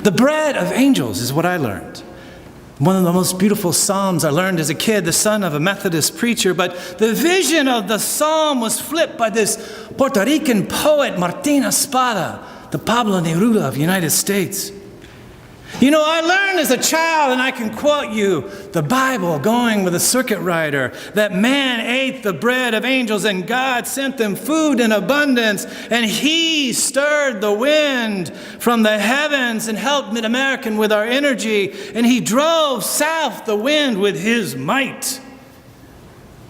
The bread of angels is what I learned. One of the most beautiful psalms I learned as a kid, the son of a Methodist preacher, but the vision of the psalm was flipped by this Puerto Rican poet, Martin Espada, the Pablo Neruda of the United States. You know, I learned as a child, and I can quote you the Bible going with a circuit rider, that man ate the bread of angels and God sent them food in abundance, and he stirred the wind from the heavens and helped Mid-American with our energy, and he drove south the wind with his might.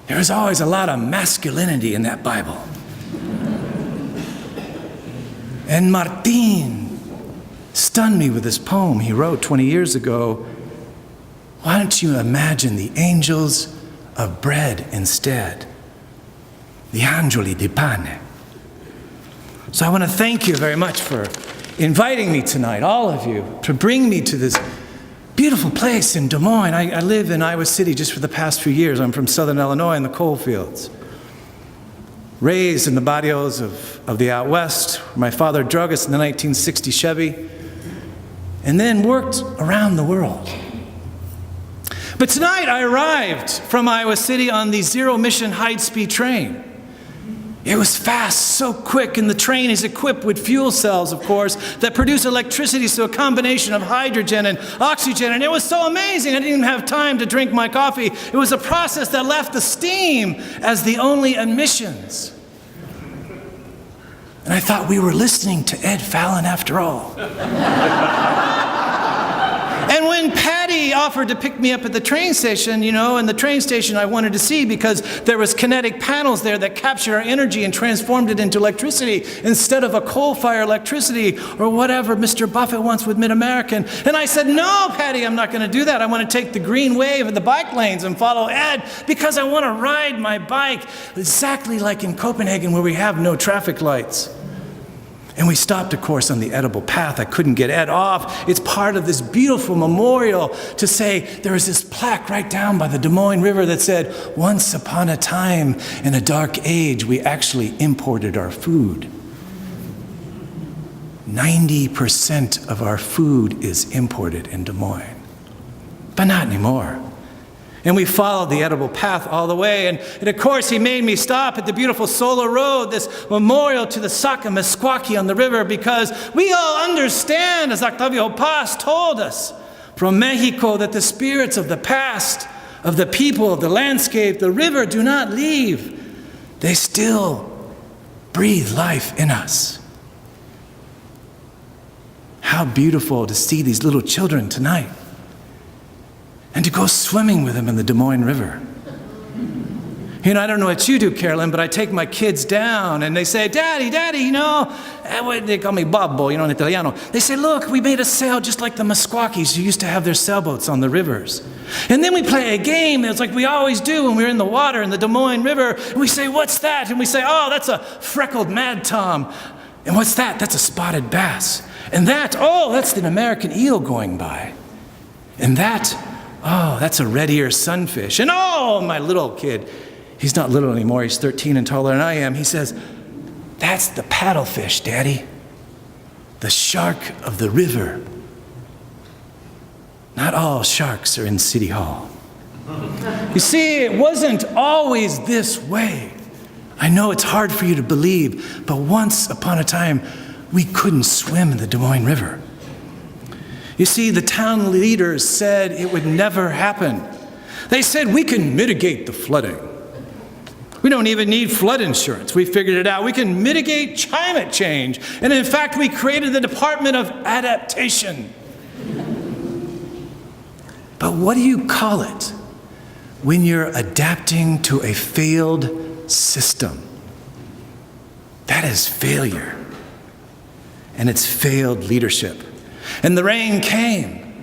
There's always a lot of masculinity in that Bible. And Martin stunned me with this poem he wrote 20 years ago. Why don't you imagine the angels of bread instead? The angeli di pane. So I want to thank you very much for inviting me tonight, all of you, to bring me to this beautiful place in Des Moines. I live in Iowa City just for the past few years. I'm from Southern Illinois in the coal fields. Raised in the barrios of the out west. My father drug us in the 1960 Chevy, and then worked around the world. But tonight I arrived from Iowa City on the zero-emission high-speed train. It was fast, so quick, and the train is equipped with fuel cells, of course, that produce electricity, so a combination of hydrogen and oxygen, and it was so amazing I didn't even have time to drink my coffee. It was a process that left the steam as the only emissions. And I thought we were listening to Ed Fallon after all. And when Patty offered to pick me up at the train station, you know, and the train station I wanted to see because there was kinetic panels there that captured our energy and transformed it into electricity instead of a coal-fired electricity or whatever Mr. Buffett wants with Mid-American. And I said, no, Patty, I'm not going to do that. I want to take the green wave of the bike lanes and follow Ed because I want to ride my bike exactly like in Copenhagen where we have no traffic lights. And we stopped, of course, on the edible path. I couldn't get Ed off. It's part of this beautiful memorial to say there was this plaque right down by the Des Moines River that said, once upon a time in a dark age, we actually imported our food. 90% of our food is imported in Des Moines, but not anymore. And we followed the edible path all the way. And of course, he made me stop at the beautiful Solar Road, this memorial to the Saca Meskwaki on the river, because we all understand, as Octavio Paz told us from Mexico, that the spirits of the past, of the people, of the landscape, the river do not leave. They still breathe life in us. How beautiful to see these little children tonight. And to go swimming with them in the Des Moines River. You know, I don't know what you do, Carolyn, but I take my kids down and they say, Daddy, Daddy, you know, they call me Babbo, you know, in Italiano. They say, look, we made a sail just like the Meskwakis who used to have their sailboats on the rivers. And then we play a game, it's like we always do when we're in the water in the Des Moines River, and we say, what's that? And we say, oh, that's a freckled mad tom. And what's that? That's a spotted bass. And that, oh, that's an American eel going by. And that, oh, that's a red-eared sunfish. And oh, my little kid, he's not little anymore, he's 13 and taller than I am. He says, that's the paddlefish, Daddy. The shark of the river. Not all sharks are in City Hall. You see, it wasn't always this way. I know it's hard for you to believe, but once upon a time, we couldn't swim in the Des Moines River. You see, the town leaders said it would never happen. They said we can mitigate the flooding. We don't even need flood insurance. We figured it out. We can mitigate climate change. And in fact, we created the Department of Adaptation. But what do you call it when you're adapting to a failed system? That is failure. And it's failed leadership. And the rain came.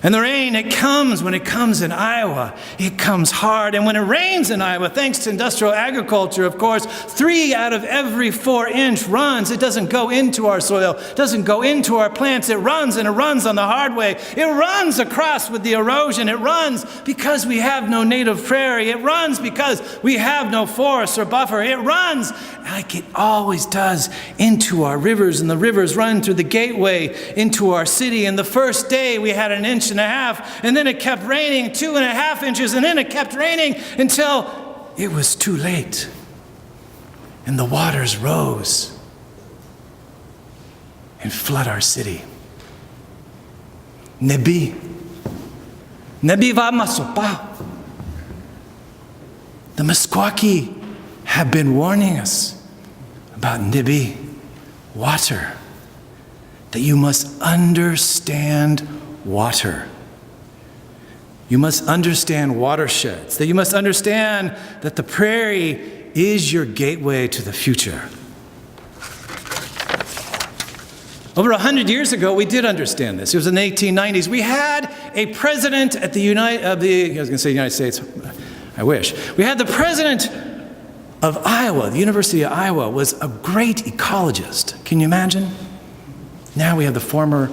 And the rain, it comes when it comes in Iowa. It comes hard. And when it rains in Iowa, thanks to industrial agriculture, of course, 3 out of every 4 inch runs. It doesn't go into our soil. It doesn't go into our plants. It runs, and it runs on the hard way. It runs across with the erosion. It runs because we have no native prairie. It runs because we have no forest or buffer. It runs like it always does into our rivers. And the rivers run through the gateway into our city. And the first day we had 1.5 inches, and then it kept raining 2.5 inches, and then it kept raining until it was too late. And the waters rose and flood our city. Nebi va masopa. The Meskwaki have been warning us about Nebi, water, that you must understand water. You must understand watersheds, that you must understand that the prairie is your gateway to the future. Over 100 years ago, we did understand this. It was in the 1890s. We had a president at the United States. I wish. We had the president of Iowa, the University of Iowa, was a great ecologist. Can you imagine? Now we have the former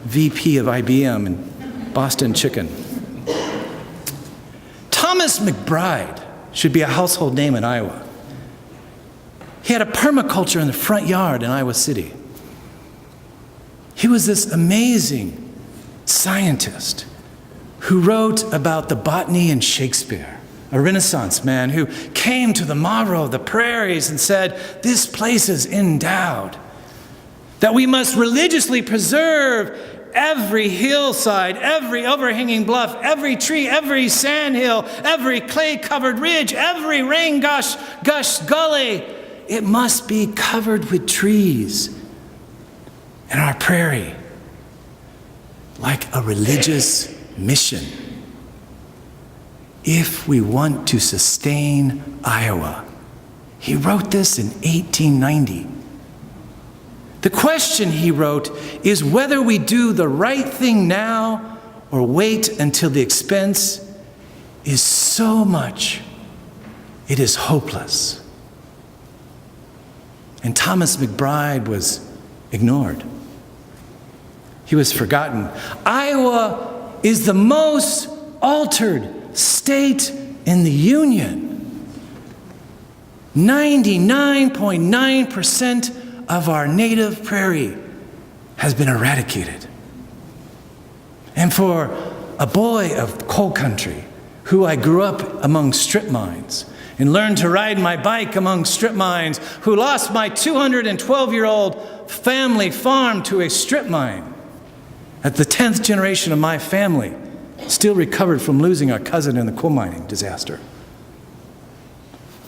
VP of IBM and Boston Chicken. Thomas McBride should be a household name in Iowa. He had a permaculture in the front yard in Iowa City. He was this amazing scientist who wrote about the botany in Shakespeare, a Renaissance man who came to the marrow of the prairies and said, this place is endowed, that we must religiously preserve every hillside, every overhanging bluff, every tree, every sandhill, every clay-covered ridge, every rain-gush gully. It must be covered with trees. And our prairie, like a religious mission, if we want to sustain Iowa. He wrote this in 1890. The question, he wrote, is whether we do the right thing now or wait until the expense is so much it is hopeless. And Thomas McBride was ignored. He was forgotten. Iowa is the most altered state in the Union. 99.9% of our native prairie has been eradicated. And for a boy of coal country, who I grew up among strip mines and learned to ride my bike among strip mines, who lost my 212-year-old family farm to a strip mine, at the 10th generation of my family, still recovered from losing our cousin in the coal mining disaster.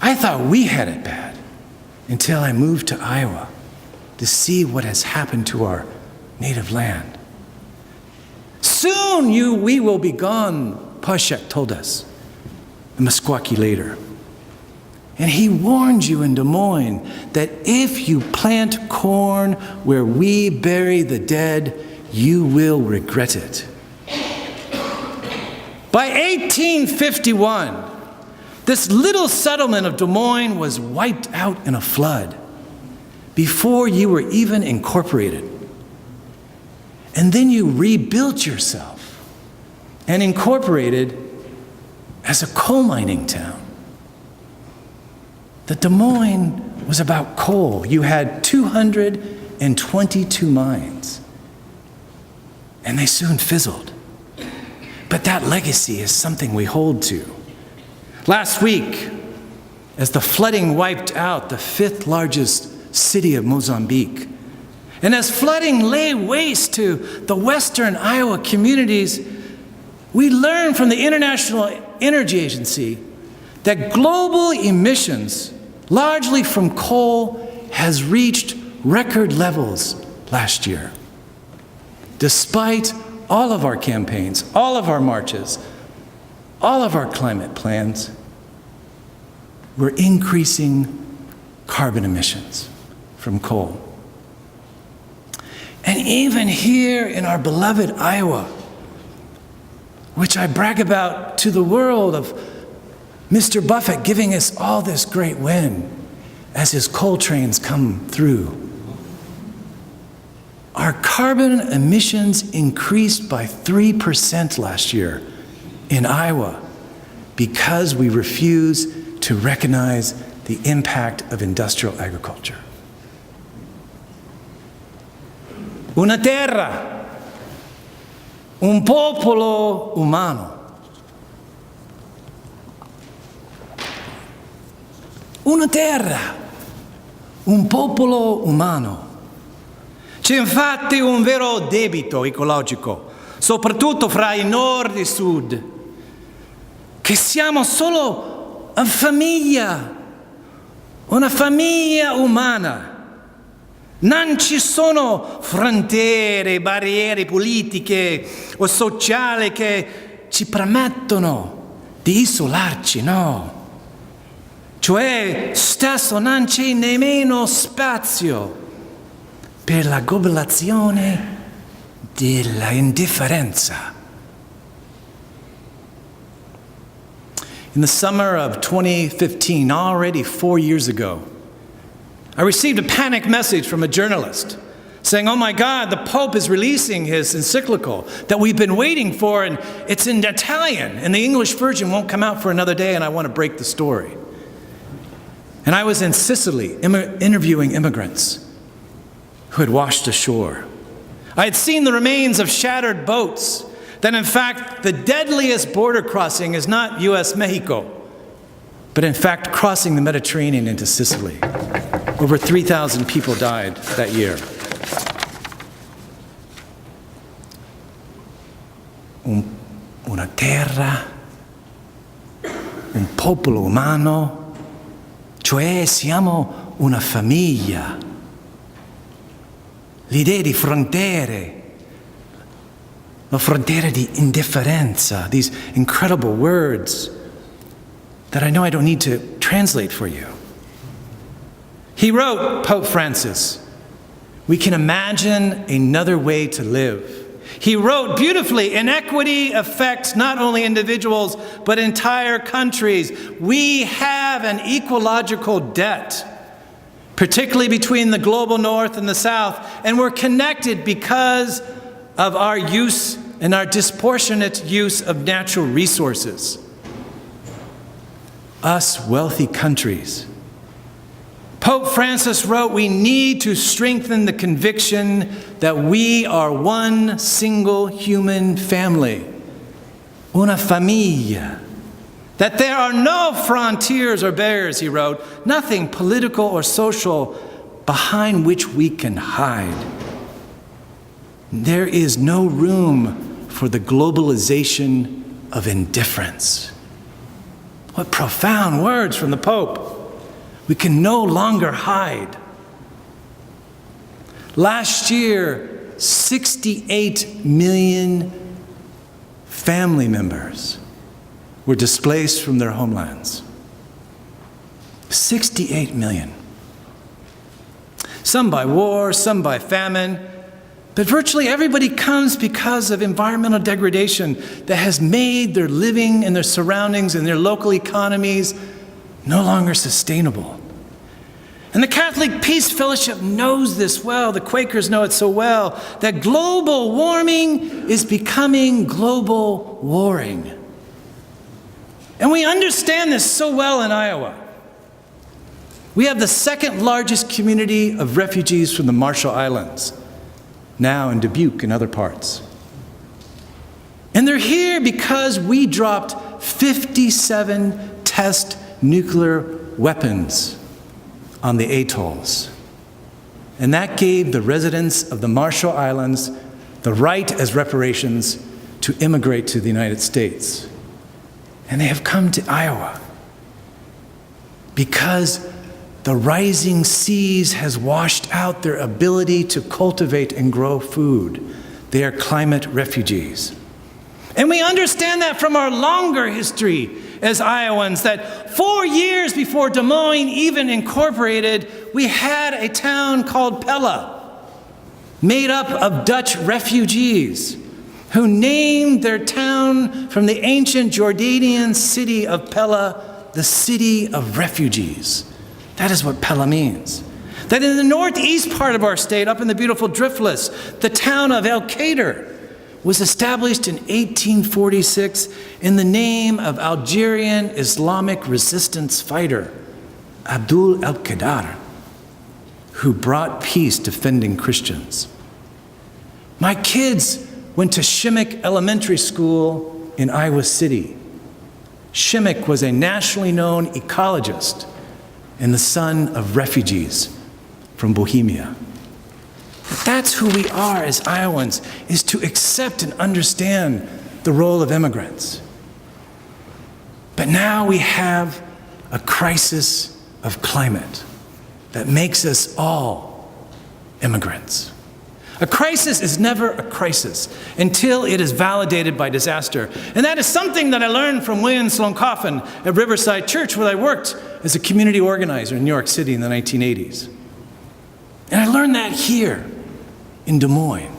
I thought we had it bad until I moved to Iowa to see what has happened to our native land. Soon we will be gone, Pashek told us, the Meskwaki later. And he warned you in Des Moines that if you plant corn where we bury the dead, you will regret it. By 1851, this little settlement of Des Moines was wiped out in a flood before you were even incorporated. And then you rebuilt yourself and incorporated as a coal mining town. The Des Moines was about coal. You had 222 mines, and they soon fizzled. But that legacy is something we hold to. Last week, as the flooding wiped out the 5th largest city of Mozambique, and as flooding lay waste to the western Iowa communities, we learned from the International Energy Agency that global emissions, largely from coal, has reached record levels last year. Despite all of our campaigns, all of our marches, all of our climate plans, we're increasing carbon emissions from coal. And even here in our beloved Iowa, which I brag about to the world of Mr. Buffett giving us all this great wind as his coal trains come through. Our carbon emissions increased by 3% last year in Iowa because we refuse to recognize the impact of industrial agriculture. Una terra, un popolo umano. Una terra, un popolo umano. C'è infatti un vero debito ecologico, soprattutto fra il nord e il sud, che siamo solo una famiglia umana. Non ci sono frontiere, barriere politiche o sociali che ci permettono di isolarci, no. Cioè, stesso non c'è nemmeno spazio per la globalizzazione della indifferenza. In the summer of 2015, already 4 years ago, I received a panic message from a journalist saying, "Oh my God, the Pope is releasing his encyclical that we've been waiting for, and it's in Italian, and the English version won't come out for another day, and I want to break the story." And I was in Sicily interviewing immigrants who had washed ashore. I had seen the remains of shattered boats, that in fact the deadliest border crossing is not US-Mexico, but in fact crossing the Mediterranean into Sicily. Over 3,000 people died that year. Una terra, un popolo umano, cioè siamo una famiglia. L'idea di frontiere, la frontiera di indifferenza, these incredible words that I know I don't need to translate for you. He wrote, Pope Francis, we can imagine another way to live. He wrote beautifully, inequity affects not only individuals, but entire countries. We have an ecological debt, particularly between the global north and the south, and we're connected because of our use and our disproportionate use of natural resources. Us wealthy countries. Pope Francis wrote, we need to strengthen the conviction that we are one single human family, una familia. That there are no frontiers or barriers, he wrote, nothing political or social behind which we can hide. There is no room for the globalization of indifference. What profound words from the Pope. We can no longer hide. Last year, 68 million family members were displaced from their homelands. 68 million. Some by war, some by famine, but virtually everybody comes because of environmental degradation that has made their living and their surroundings and their local economies no longer sustainable. And the Catholic Peace Fellowship knows this well, the Quakers know it so well, that global warming is becoming global warring. And we understand this so well in Iowa. We have the second largest community of refugees from the Marshall Islands, now in Dubuque and other parts. And they're here because we dropped 57 test nuclear weapons on the atolls. And that gave the residents of the Marshall Islands the right as reparations to immigrate to the United States. And they have come to Iowa because the rising seas has washed out their ability to cultivate and grow food. They are climate refugees. And we understand that from our longer history as Iowans, that 4 years before Des Moines even incorporated, we had a town called Pella, made up of Dutch refugees. who named their town from the ancient Jordanian city of Pella, the city of refugees. That is what Pella means. That in the northeast part of our state, up in the beautiful Driftless, the town of El Kader was established in 1846 in the name of Algerian Islamic resistance fighter Abdul el-Qadar, who brought peace defending Christians. My kids went to Shimmick Elementary School in Iowa City. Shimmick was a nationally known ecologist and the son of refugees from Bohemia. But that's who we are as Iowans, is to accept and understand the role of immigrants. But now we have a crisis of climate that makes us all immigrants. A crisis is never a crisis until it is validated by disaster. And that is something that I learned from William Sloane Coffin at Riverside Church, where I worked as a community organizer in New York City in the 1980s. And I learned that here in Des Moines.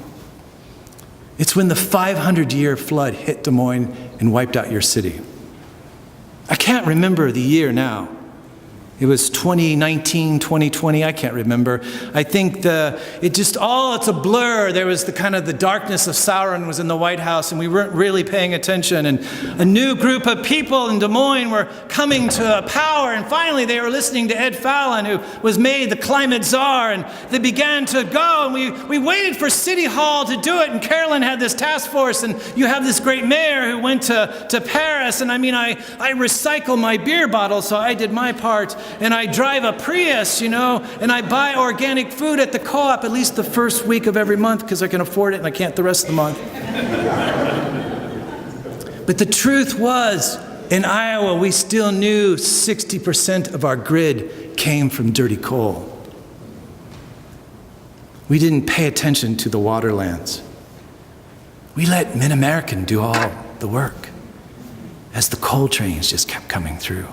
It's when the 500-year flood hit Des Moines and wiped out your city. I can't remember the year now. It was 2019, 2020, I can't remember. I think it's a blur. There was the darkness of Sauron was in the White House, and we weren't really paying attention. And a new group of people in Des Moines were coming to power, and finally they were listening to Ed Fallon, who was made the climate czar, and they began to go, and we waited for City Hall to do it, and Carolyn had this task force, and you have this great mayor who went to Paris, and I recycle my beer bottles, so I did my part. And I drive a Prius, and I buy organic food at the co-op at least the first week of every month because I can afford it and I can't the rest of the month. But the truth was, in Iowa, we still knew 60% of our grid came from dirty coal. We didn't pay attention to the waterlands. We let Mid-American do all the work as the coal trains just kept coming through.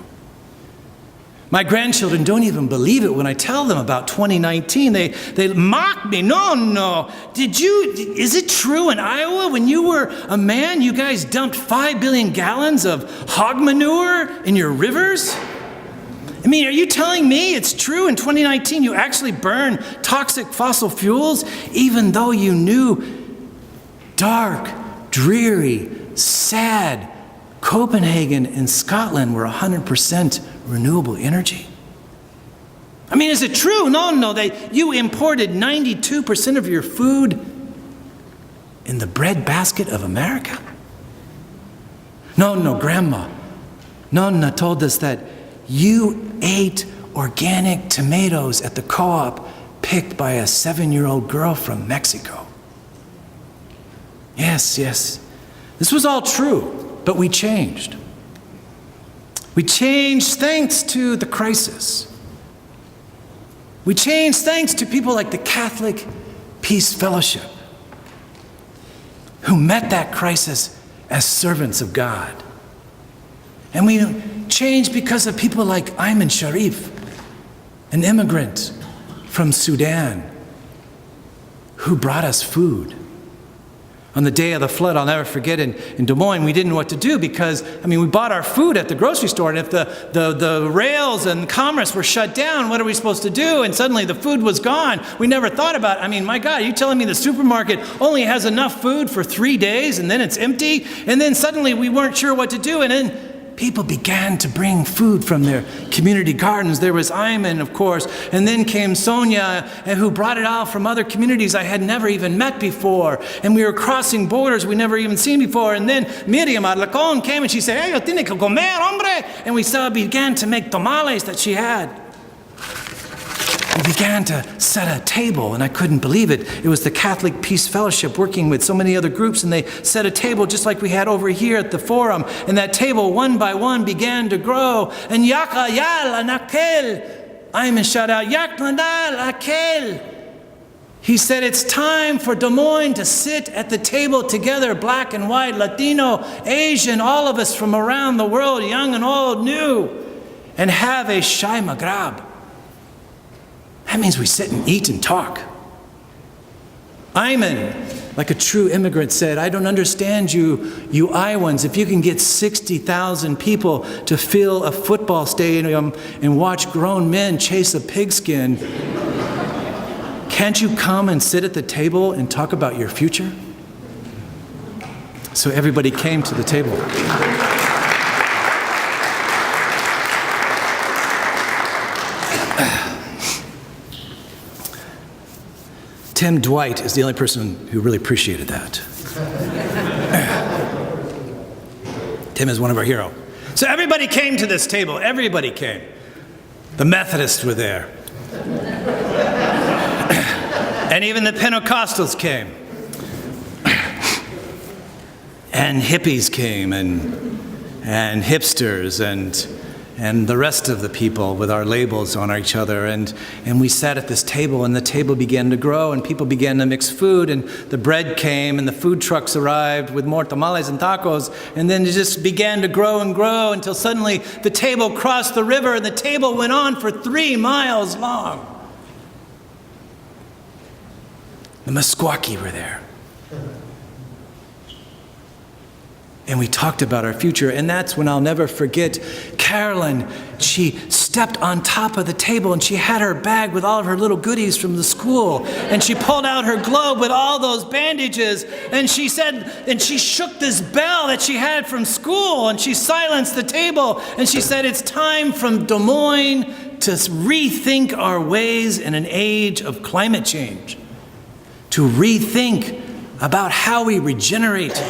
My grandchildren don't even believe it when I tell them about 2019. They mock me. No. Is it true in Iowa when you were a man, you guys dumped 5 billion gallons of hog manure in your rivers? Are you telling me it's true in 2019 you actually burn toxic fossil fuels even though you knew dark, dreary, sad Copenhagen and Scotland were 100% renewable energy? Is it true? No, you imported 92% of your food in the bread basket of America? No, Grandma. Nonna told us that you ate organic tomatoes at the co-op picked by a 7-year-old girl from Mexico. Yes. This was all true, but we changed. We changed thanks to the crisis. We changed thanks to people like the Catholic Peace Fellowship, who met that crisis as servants of God. And we changed because of people like Ayman Sharif, an immigrant from Sudan, who brought us food. On the day of the flood, I'll never forget, in Des Moines, we didn't know what to do because, we bought our food at the grocery store, and if the rails and commerce were shut down, what are we supposed to do? And suddenly the food was gone. We never thought about it. My God, are you telling me the supermarket only has enough food for 3 days and then it's empty? And then suddenly we weren't sure what to do, and then people began to bring food from their community gardens. There was Ayman, of course, and then came Sonia, who brought it out from other communities I had never even met before. And we were crossing borders we never even seen before. And then Miriam Arlacon came and she said, "Hey, yo tiene que comer, hombre." And we began to make tamales that she had. We began to set a table, and I couldn't believe it. It was the Catholic Peace Fellowship working with so many other groups, and they set a table just like we had over here at the forum. And that table, one by one, began to grow. And Yaka Yal Anakel, Ayman shout out, Yak Nadal Akel. He said, it's time for Des Moines to sit at the table together, black and white, Latino, Asian, all of us from around the world, young and old, new, and have a Shai Magrab. That means we sit and eat and talk. Ayman like a true immigrant, said, I don't understand you Iowans. If you can get 60,000 people to fill a football stadium and watch grown men chase a pigskin, can't you come and sit at the table and talk about your future? So everybody came to the table. Tim Dwight is the only person who really appreciated that. Tim is one of our heroes. So everybody came to this table. Everybody came. The Methodists were there. And even the Pentecostals came. And hippies came, and hipsters, and the rest of the people with our labels on each other. And we sat at this table, and the table began to grow, and people began to mix food, and the bread came, and the food trucks arrived with more tamales and tacos, and then it just began to grow and grow until suddenly the table crossed the river, and the table went on for 3 miles long. The Meskwaki were there. And we talked about our future, and that's when I'll never forget Carolyn. She stepped on top of the table, and she had her bag with all of her little goodies from the school, and she pulled out her globe with all those bandages, and she said, and she shook this bell that she had from school, and she silenced the table, and she said, it's time from Des Moines to rethink our ways in an age of climate change, to rethink about how we regenerate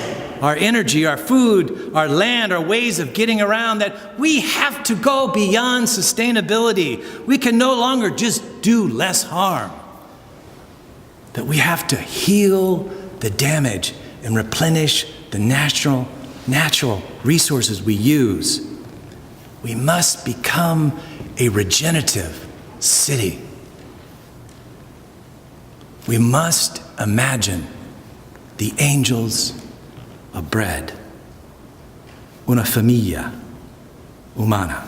our energy, our food, our land, our ways of getting around, that we have to go beyond sustainability. We can no longer just do less harm. That we have to heal the damage and replenish the natural resources we use. We must become a regenerative city. We must imagine the angels of bread, una famiglia umana.